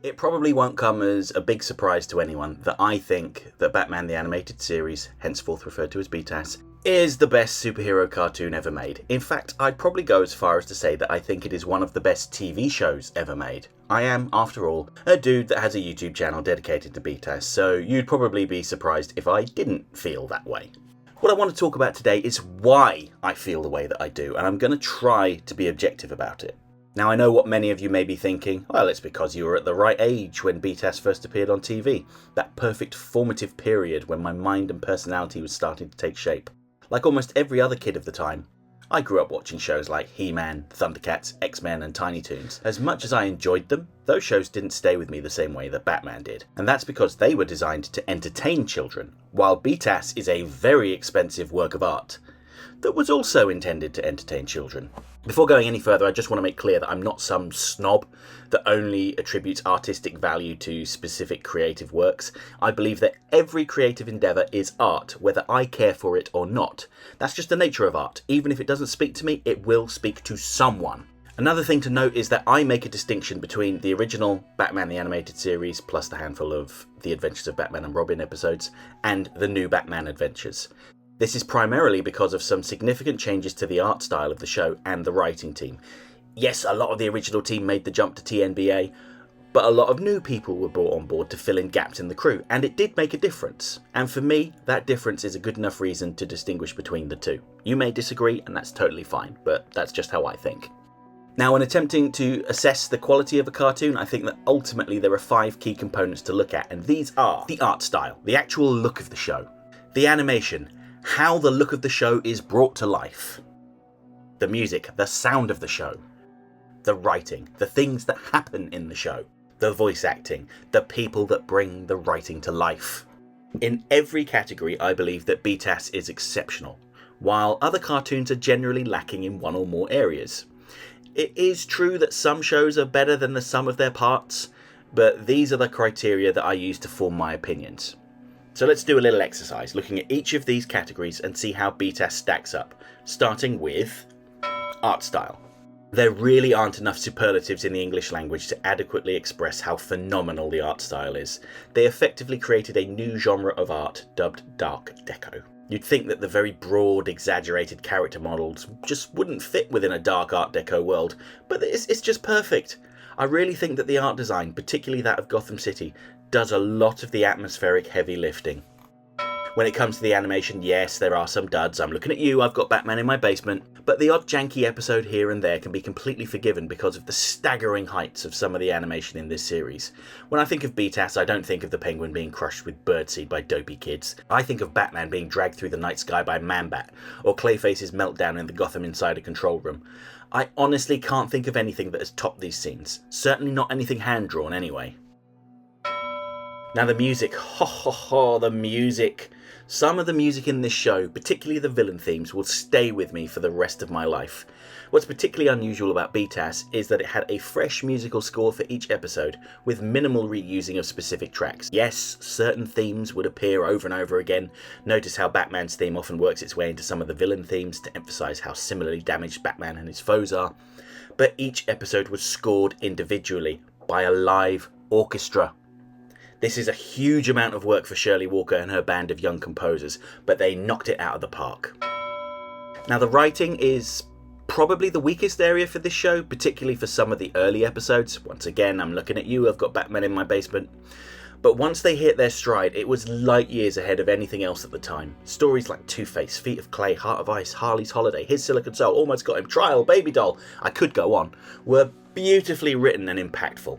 It probably won't come as a big surprise to anyone that I think that Batman the Animated Series, henceforth referred to as BTAS, is the best superhero cartoon ever made. In fact, I'd probably go as far as to say that I think it is one of the best TV shows ever made. I am, after all, a dude that has a YouTube channel dedicated to BTAS, so you'd probably be surprised if I didn't feel that way. What I want to talk about today is why I feel the way that I do, and I'm going to try to be objective about it. Now, I know what many of you may be thinking, well, it's because you were at the right age when BTAS first appeared on TV, that perfect formative period when my mind and personality was starting to take shape. Like almost every other kid of the time, I grew up watching shows like He-Man, Thundercats, X-Men and Tiny Toons. As much as I enjoyed them, those shows didn't stay with me the same way that Batman did. And that's because they were designed to entertain children, while BTAS is a very expensive work of art that was also intended to entertain children. Before going any further, I just want to make clear that I'm not some snob that only attributes artistic value to specific creative works. I believe that every creative endeavour is art, whether I care for it or not. That's just the nature of art. Even if it doesn't speak to me, it will speak to someone. Another thing to note is that I make a distinction between the original Batman the Animated Series, plus the handful of The Adventures of Batman and Robin episodes, and the new Batman Adventures. This is primarily because of some significant changes to the art style of the show and the writing team. Yes, a lot of the original team made the jump to TNBA, but a lot of new people were brought on board to fill in gaps in the crew, and it did make a difference. And for me, that difference is a good enough reason to distinguish between the two. You may disagree, and that's totally fine, but that's just how I think. Now, when attempting to assess the quality of a cartoon, I think that ultimately there are 5 key components to look at, and these are the art style, the actual look of the show, the animation, how the look of the show is brought to life, the music, the sound of the show, the writing, the things that happen in the show, the voice acting, the people that bring the writing to life. In every category, I believe that BTAS is exceptional, while other cartoons are generally lacking in one or more areas. It is true that some shows are better than the sum of their parts, but these are the criteria that I use to form my opinions. So let's do a little exercise, looking at each of these categories and see how BTAS stacks up, starting with art style. There really aren't enough superlatives in the English language to adequately express how phenomenal the art style is. They effectively created a new genre of art dubbed Dark Deco. You'd think that the very broad, exaggerated character models just wouldn't fit within a dark Art Deco world, but it's just perfect. I really think that the art design, particularly that of Gotham City, does a lot of the atmospheric heavy lifting. When it comes to the animation, yes, there are some duds. I'm looking at you, I've got Batman in my basement, but the odd janky episode here and there can be completely forgiven because of the staggering heights of some of the animation in this series. When I think of BTAS, I don't think of the Penguin being crushed with birdseed by dopey kids. I think of Batman being dragged through the night sky by Man-Bat, or Clayface's meltdown in the Gotham Insider control room. I honestly can't think of anything that has topped these scenes. Certainly not anything hand-drawn anyway. Now the music, the music. Some of the music in this show, particularly the villain themes, will stay with me for the rest of my life. What's particularly unusual about BTAS is that it had a fresh musical score for each episode, with minimal reusing of specific tracks. Yes, certain themes would appear over and over again. Notice how Batman's theme often works its way into some of the villain themes to emphasise how similarly damaged Batman and his foes are. But each episode was scored individually by a live orchestra. This is a huge amount of work for Shirley Walker and her band of young composers, but they knocked it out of the park. Now the writing is probably the weakest area for this show, particularly for some of the early episodes. Once again, I'm looking at you, I've got Batman in my basement. But once they hit their stride, it was light years ahead of anything else at the time. Stories like Two-Face, Feet of Clay, Heart of Ice, Harley's Holiday, His Silicon Soul, Almost Got Him, Trial, Baby Doll, I could go on, were beautifully written and impactful.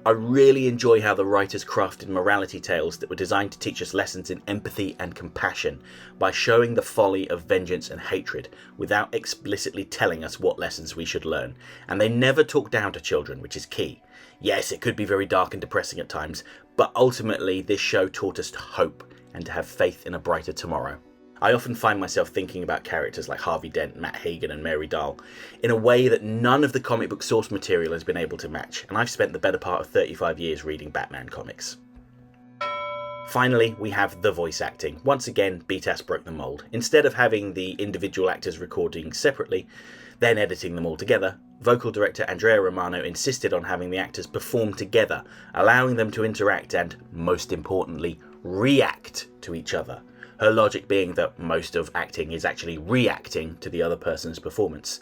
I really enjoy how the writers crafted morality tales that were designed to teach us lessons in empathy and compassion by showing the folly of vengeance and hatred without explicitly telling us what lessons we should learn. And they never talk down to children, which is key. Yes, it could be very dark and depressing at times, but ultimately this show taught us to hope and to have faith in a brighter tomorrow. I often find myself thinking about characters like Harvey Dent, Matt Hagen and Mary Dahl in a way that none of the comic book source material has been able to match, and I've spent the better part of 35 years reading Batman comics. Finally, we have the voice acting. Once again, BTAS broke the mould. Instead of having the individual actors recording separately, then editing them all together, vocal director Andrea Romano insisted on having the actors perform together, allowing them to interact and, most importantly, react to each other. Her logic being that most of acting is actually reacting to the other person's performance.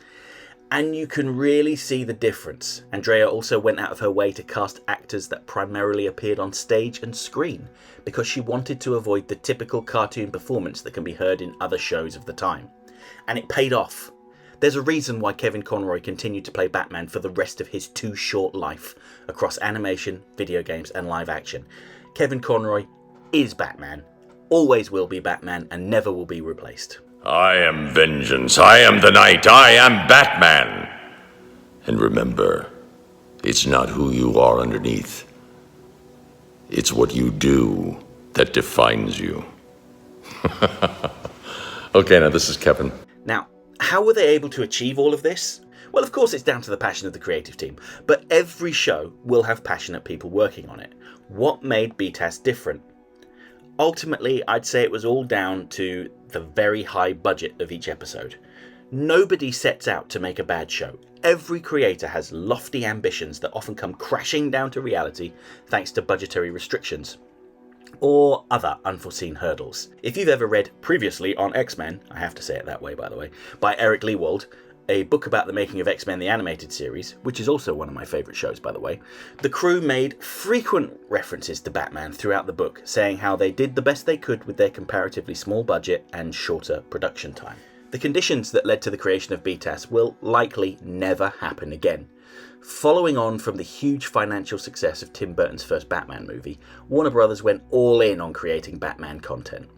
And you can really see the difference. Andrea also went out of her way to cast actors that primarily appeared on stage and screen, because she wanted to avoid the typical cartoon performance that can be heard in other shows of the time. And it paid off. There's a reason why Kevin Conroy continued to play Batman for the rest of his too short life, across animation, video games and live action. Kevin Conroy is Batman, always will be Batman, and never will be replaced. I am vengeance, I am the night, I am Batman. And remember, it's not who you are underneath. It's what you do that defines you. Okay, now this is Kevin. Now, how were they able to achieve all of this? Well, of course it's down to the passion of the creative team, but every show will have passionate people working on it. What made BTAS different? Ultimately, I'd say it was all down to the very high budget of each episode. Nobody sets out to make a bad show. Every creator has lofty ambitions that often come crashing down to reality thanks to budgetary restrictions or other unforeseen hurdles. If you've ever read Previously on X-Men, I have to say it that way by the way, by Eric Lewald, a book about the making of X-Men the Animated Series, which is also one of my favourite shows by the way, the crew made frequent references to Batman throughout the book, saying how they did the best they could with their comparatively small budget and shorter production time. The conditions that led to the creation of BTAS will likely never happen again. Following on from the huge financial success of Tim Burton's first Batman movie, Warner Brothers went all in on creating Batman content.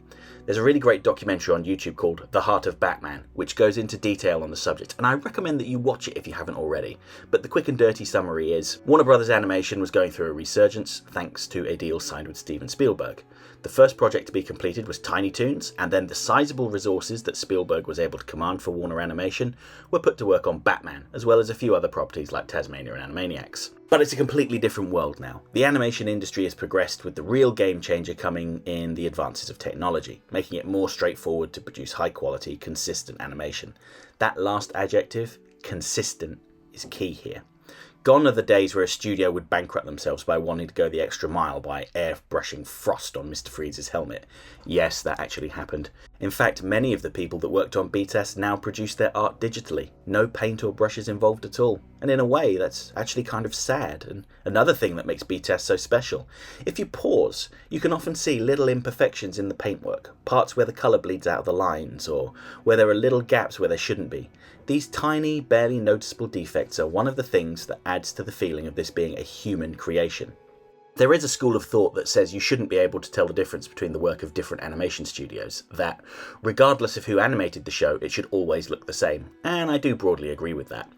There's a really great documentary on YouTube called The Heart of Batman, which goes into detail on the subject, and I recommend that you watch it if you haven't already. But the quick and dirty summary is, Warner Brothers Animation was going through a resurgence thanks to a deal signed with Steven Spielberg. The first project to be completed was Tiny Toons, and then the sizable resources that Spielberg was able to command for Warner Animation were put to work on Batman, as well as a few other properties like Tasmania and Animaniacs. But it's a completely different world now. The animation industry has progressed, with the real game changer coming in the advances of technology, making it more straightforward to produce high quality, consistent animation. That last adjective, consistent, is key here. Gone are the days where a studio would bankrupt themselves by wanting to go the extra mile by airbrushing frost on Mr. Freeze's helmet. Yes, that actually happened. In fact, many of the people that worked on BTAS now produce their art digitally. No paint or brushes involved at all. And in a way, that's actually kind of sad, and another thing that makes BTAS so special. If you pause, you can often see little imperfections in the paintwork, parts where the colour bleeds out of the lines, or where there are little gaps where there shouldn't be. These tiny, barely noticeable defects are one of the things that adds to the feeling of this being a human creation. There is a school of thought that says you shouldn't be able to tell the difference between the work of different animation studios, that, regardless of who animated the show, it should always look the same, and I do broadly agree with that.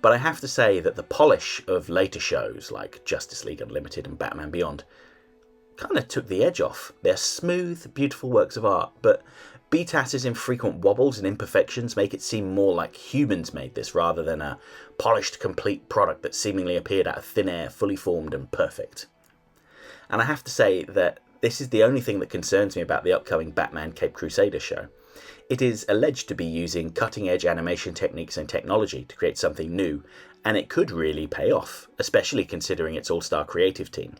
But I have to say that the polish of later shows, like Justice League Unlimited and Batman Beyond, kind of took the edge off. They're smooth, beautiful works of art, but BTAS's infrequent wobbles and imperfections make it seem more like humans made this rather than a polished, complete product that seemingly appeared out of thin air, fully formed and perfect. And I have to say that this is the only thing that concerns me about the upcoming Batman Caped Crusader show. It is alleged to be using cutting-edge animation techniques and technology to create something new, and it could really pay off, especially considering its all-star creative team.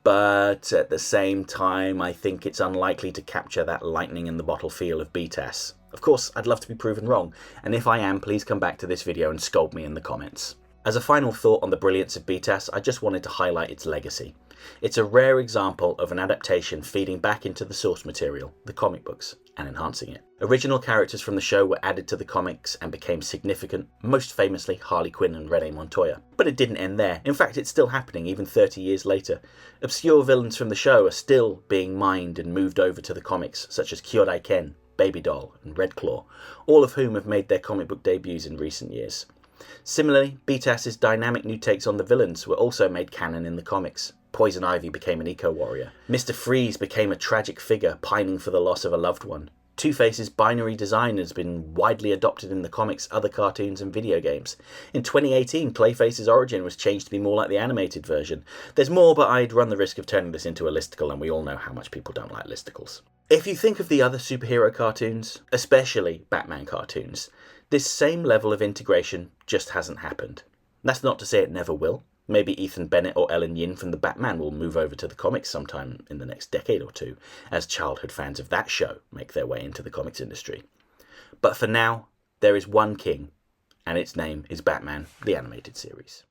But at the same time, I think it's unlikely to capture that lightning in the bottle feel of BTAS. Of course, I'd love to be proven wrong, and if I am, please come back to this video and scold me in the comments. As a final thought on the brilliance of BTAS, I just wanted to highlight its legacy. It's a rare example of an adaptation feeding back into the source material, the comic books, and enhancing it. Original characters from the show were added to the comics and became significant, most famously Harley Quinn and Renee Montoya. But it didn't end there. In fact, it's still happening even 30 years later. Obscure villains from the show are still being mined and moved over to the comics, such as Kyodai Ken, Baby Doll, and Red Claw, all of whom have made their comic book debuts in recent years. Similarly, BTAS's dynamic new takes on the villains were also made canon in the comics. Poison Ivy became an eco-warrior. Mr. Freeze became a tragic figure pining for the loss of a loved one. Two-Face's binary design has been widely adopted in the comics, other cartoons, and video games. In 2018, Clayface's origin was changed to be more like the animated version. There's more, but I'd run the risk of turning this into a listicle, and we all know how much people don't like listicles. If you think of the other superhero cartoons, especially Batman cartoons, this same level of integration just hasn't happened. That's not to say it never will. Maybe Ethan Bennett or Ellen Yin from The Batman will move over to the comics sometime in the next decade or two, as childhood fans of that show make their way into the comics industry. But for now, there is one king, and its name is Batman, the Animated Series.